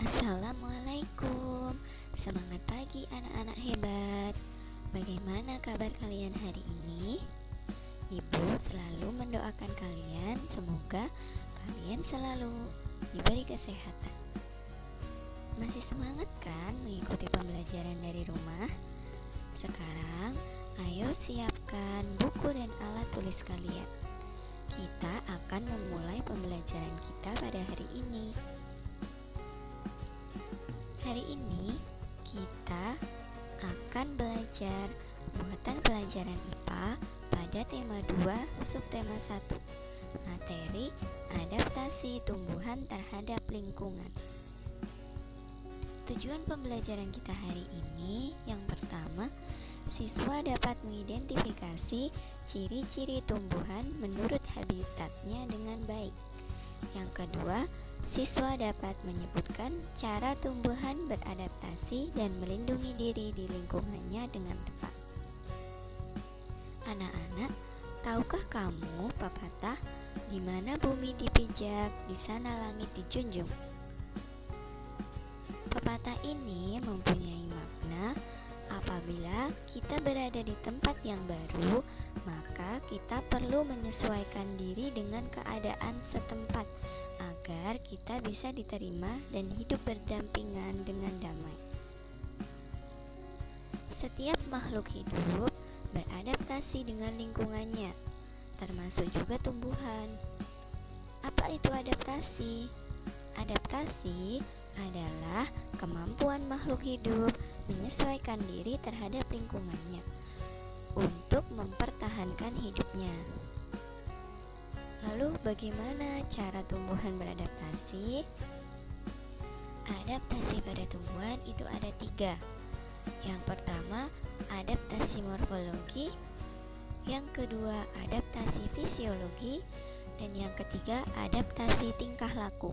Assalamualaikum. Semangat pagi anak-anak hebat. Bagaimana kabar kalian hari ini? Ibu selalu mendoakan kalian, semoga kalian selalu diberi kesehatan. Masih semangat kan mengikuti pembelajaran dari rumah? Sekarang ayo siapkan buku dan alat tulis kalian. Kita akan memulai pembelajaran kita pada hari ini. Hari ini kita akan belajar muatan pelajaran IPA pada tema 2 subtema 1, materi adaptasi tumbuhan terhadap lingkungan. Tujuan pembelajaran kita hari ini yang pertama, siswa dapat mengidentifikasi ciri-ciri tumbuhan menurut habitatnya dengan baik. Yang kedua, siswa dapat menyebutkan cara tumbuhan beradaptasi dan melindungi diri di lingkungannya dengan tepat. Anak-anak, tahukah kamu pepatah di mana bumi dipijak, di sana langit dijunjung? Pepatah ini mempunyai makna apabila kita berada di tempat yang baru, maka kita perlu menyesuaikan diri dengan keadaan setempat agar kita bisa diterima dan hidup berdampingan dengan damai. Setiap makhluk hidup beradaptasi dengan lingkungannya, termasuk juga tumbuhan. Apa itu adaptasi? Adaptasi adalah kemampuan makhluk hidup menyesuaikan diri terhadap lingkungannya untuk mempertahankan hidupnya. Lalu bagaimana cara tumbuhan beradaptasi? Adaptasi pada tumbuhan itu ada 3. Yang pertama, adaptasi morfologi. Yang kedua, adaptasi fisiologi. Dan yang ketiga, adaptasi tingkah laku.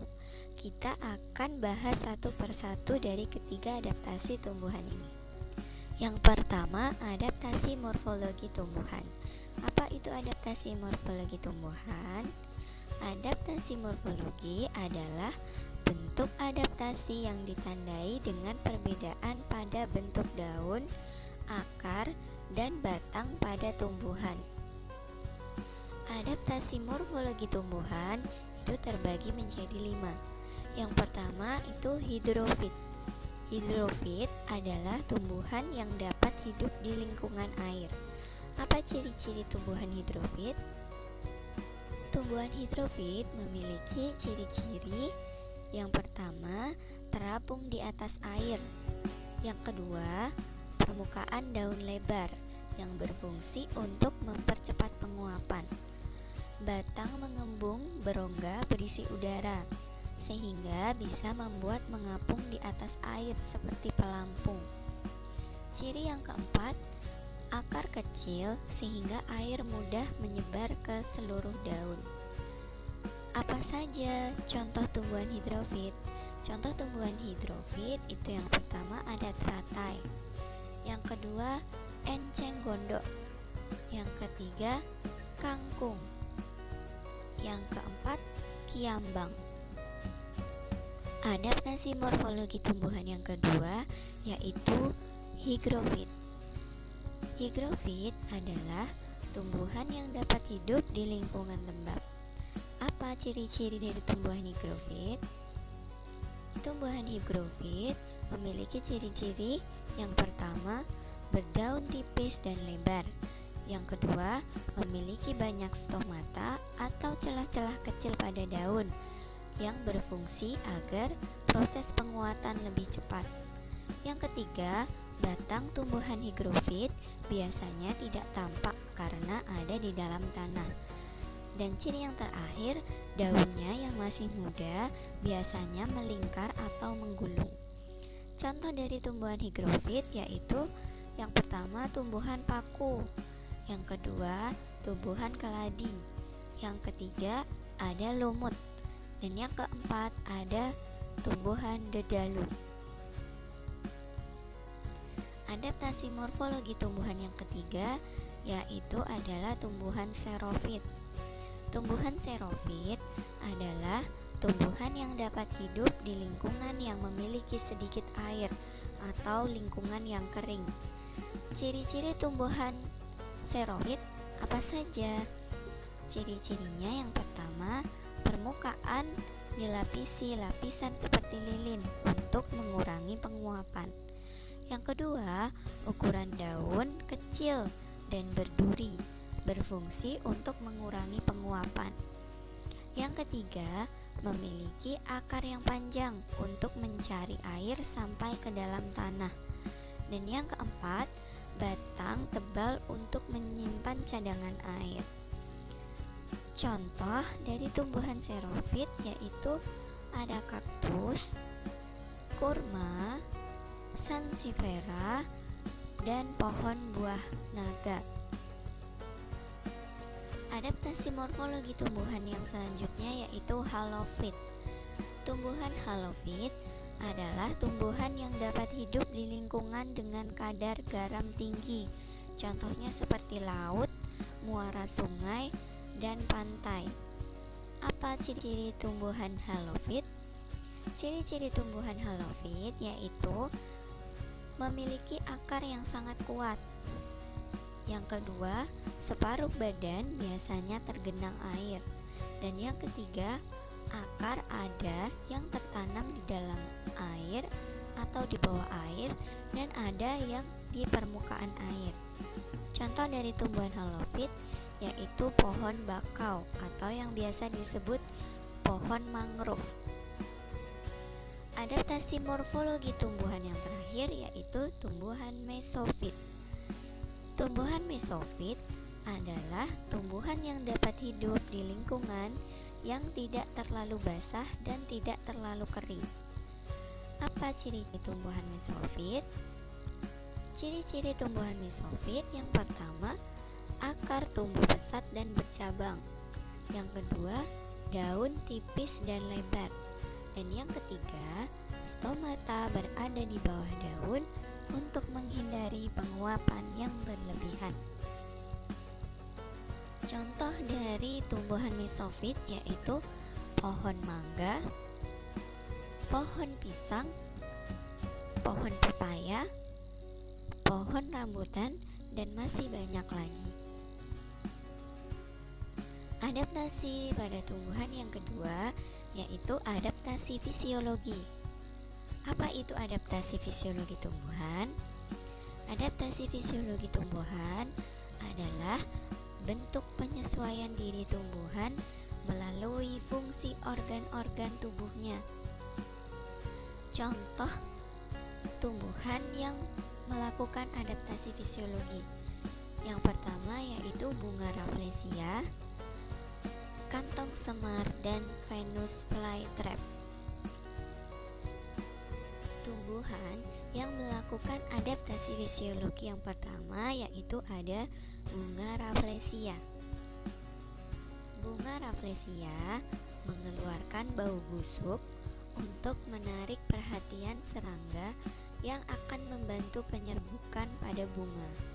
Kita akan bahas satu persatu dari ketiga adaptasi tumbuhan ini. Yang pertama, adaptasi morfologi tumbuhan. Apa itu adaptasi morfologi tumbuhan? Adaptasi morfologi adalah bentuk adaptasi yang ditandai dengan perbedaan pada bentuk daun, akar, dan batang pada tumbuhan. Adaptasi morfologi tumbuhan itu terbagi menjadi 5. Yang pertama itu hidrofit. Hidrofit adalah tumbuhan yang dapat hidup di lingkungan air. Apa ciri-ciri tumbuhan hidrofit? Tumbuhan hidrofit memiliki ciri-ciri. Yang pertama, terapung di atas air. Yang kedua, permukaan daun lebar yang berfungsi untuk mempercepat penguapan. Batang mengembung berongga berisi udara sehingga bisa membuat mengapung di atas air seperti pelampung. Ciri yang keempat, akar kecil sehingga air mudah menyebar ke seluruh daun. Apa saja contoh tumbuhan hidrofit? Contoh tumbuhan hidrofit itu yang pertama ada teratai. Yang kedua, enceng gondok. Yang ketiga, kangkung. Yang keempat, kiambang. Adaptasi morfologi tumbuhan yang kedua yaitu higrofit. Higrofit adalah tumbuhan yang dapat hidup di lingkungan lembab. Apa ciri-ciri dari tumbuhan higrofit? Tumbuhan higrofit memiliki ciri-ciri yang pertama, berdaun tipis dan lebar. Yang kedua, memiliki banyak stomata atau celah-celah kecil pada daun yang berfungsi agar proses penguatan lebih cepat. Yang ketiga, batang tumbuhan higrofit biasanya tidak tampak karena ada di dalam tanah. Dan ciri yang terakhir, daunnya yang masih muda biasanya melingkar atau menggulung. Contoh dari tumbuhan higrofit yaitu yang pertama tumbuhan paku, yang kedua tumbuhan keladi, yang ketiga ada lumut, dan yang keempat ada tumbuhan dedalu. Adaptasi morfologi tumbuhan yang ketiga yaitu adalah tumbuhan xerofit. Tumbuhan xerofit adalah tumbuhan yang dapat hidup di lingkungan yang memiliki sedikit air atau lingkungan yang kering. Ciri-ciri tumbuhan xeroid apa saja? Ciri-cirinya yang pertama, permukaan dilapisi lapisan seperti lilin untuk mengurangi penguapan. Yang kedua, ukuran daun kecil dan berduri, berfungsi untuk mengurangi penguapan. Yang ketiga, memiliki akar yang panjang untuk mencari air sampai ke dalam tanah. Dan yang keempat, batang tebal untuk menyimpan cadangan air. Contoh dari tumbuhan xerofit yaitu ada kaktus, kurma, sansevieria, dan pohon buah naga. Adaptasi morfologi tumbuhan yang selanjutnya yaitu halofit. Tumbuhan halofit adalah tumbuhan yang dapat hidup di lingkungan dengan kadar garam tinggi. Contohnya seperti laut, muara sungai, dan pantai. Apa ciri-ciri tumbuhan halofit? Ciri-ciri tumbuhan halofit yaitu memiliki akar yang sangat kuat. Yang kedua, separuh badan biasanya tergenang air. Dan yang ketiga, akar ada yang tertanam di dalam air atau di bawah air dan ada yang di permukaan air. Contoh dari tumbuhan halofit yaitu pohon bakau atau yang biasa disebut pohon mangrove. Adaptasi morfologi tumbuhan yang terakhir yaitu tumbuhan mesofit. Tumbuhan mesofit adalah tumbuhan yang dapat hidup di lingkungan yang tidak terlalu basah dan tidak terlalu kering. Apa ciri tumbuhan mesofit? Ciri-ciri tumbuhan mesofit yang pertama, akar tumbuh pesat dan bercabang. Yang kedua, daun tipis dan lebar. Dan yang ketiga, stomata berada di bawah daun untuk menghindari penguapan yang berlebihan. Contoh dari tumbuhan mesofit yaitu pohon mangga, pohon pisang, pohon pepaya, pohon rambutan, dan masih banyak lagi. Adaptasi pada tumbuhan yang kedua yaitu adaptasi fisiologi. Apa itu adaptasi fisiologi tumbuhan? Adaptasi fisiologi tumbuhan adalah bentuk penyesuaian diri tumbuhan melalui fungsi organ-organ tubuhnya. Contoh tumbuhan yang melakukan adaptasi fisiologi. Yang pertama yaitu bunga rafflesia, kantong semar, dan Venus flytrap. Tumbuhan yang melakukan adaptasi fisiologi yang pertama yaitu ada bunga rafflesia. Bunga rafflesia mengeluarkan bau busuk untuk menarik perhatian serangga yang akan membantu penyerbukan pada bunga.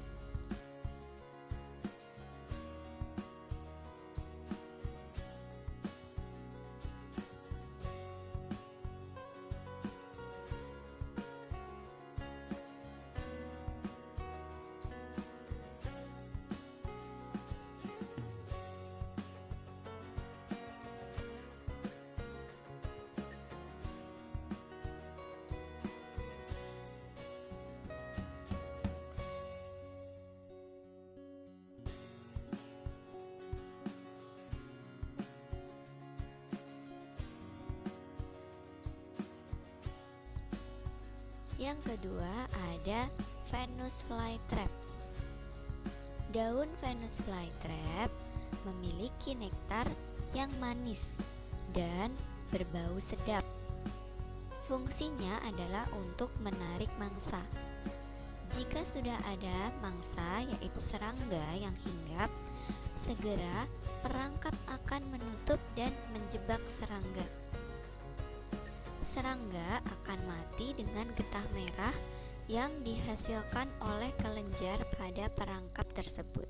Yang kedua ada Venus flytrap. Daun Venus flytrap memiliki nektar yang manis dan berbau sedap. Fungsinya adalah untuk menarik mangsa. Jika sudah ada mangsa yaitu serangga yang hinggap, segera perangkap akan menutup dan menjebak serangga. Serangga akan mati dengan getah merah yang dihasilkan oleh kelenjar pada perangkap tersebut.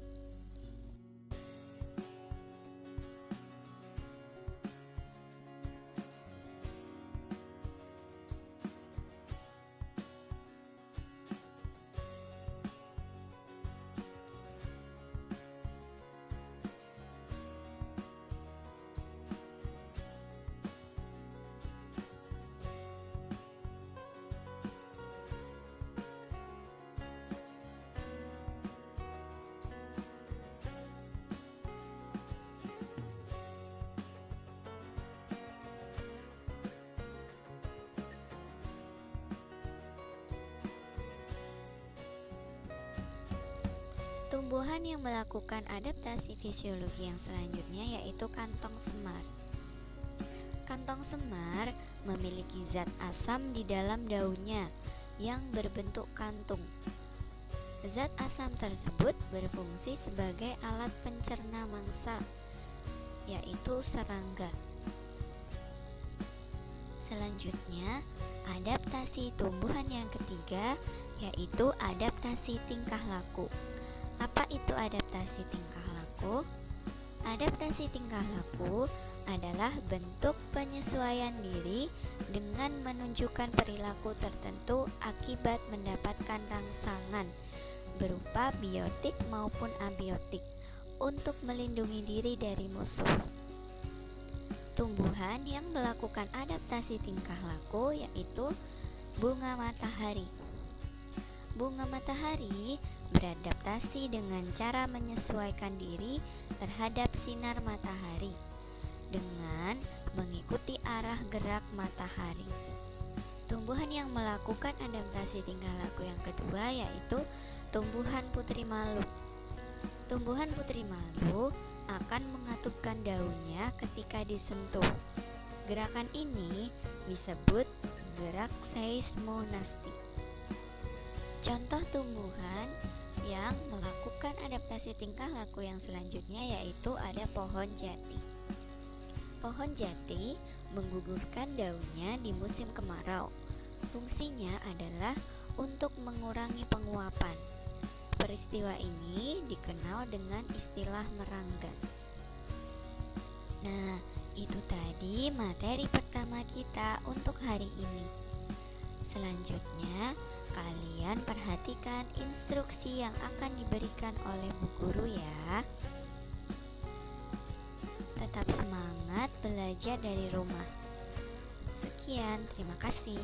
Tumbuhan yang melakukan adaptasi fisiologi yang selanjutnya yaitu kantong semar. Kantong semar memiliki zat asam di dalam daunnya yang berbentuk kantung. Zat asam tersebut berfungsi sebagai alat pencerna mangsa, yaitu serangga. Selanjutnya, adaptasi tumbuhan yang ketiga yaitu adaptasi tingkah laku. Apa itu adaptasi tingkah laku? Adaptasi tingkah laku adalah bentuk penyesuaian diri dengan menunjukkan perilaku tertentu akibat mendapatkan rangsangan berupa biotik maupun abiotik untuk melindungi diri dari musuh. Tumbuhan yang melakukan adaptasi tingkah laku yaitu bunga matahari. Bunga matahari beradaptasi dengan cara menyesuaikan diri terhadap sinar matahari dengan mengikuti arah gerak matahari. Tumbuhan yang melakukan adaptasi tingkah laku yang kedua yaitu tumbuhan putri malu. Tumbuhan putri malu akan mengatupkan daunnya ketika disentuh. Gerakan ini disebut gerak seismonasti. Contoh tumbuhan yang melakukan adaptasi tingkah laku yang selanjutnya yaitu ada pohon jati. Pohon jati menggugurkan daunnya di musim kemarau. Fungsinya adalah untuk mengurangi penguapan. Peristiwa ini dikenal dengan istilah meranggas. Nah, itu tadi materi pertama kita untuk hari ini. Selanjutnya, kalian perhatikan instruksi yang akan diberikan oleh Bu Guru ya. Tetap semangat belajar dari rumah. Sekian, terima kasih.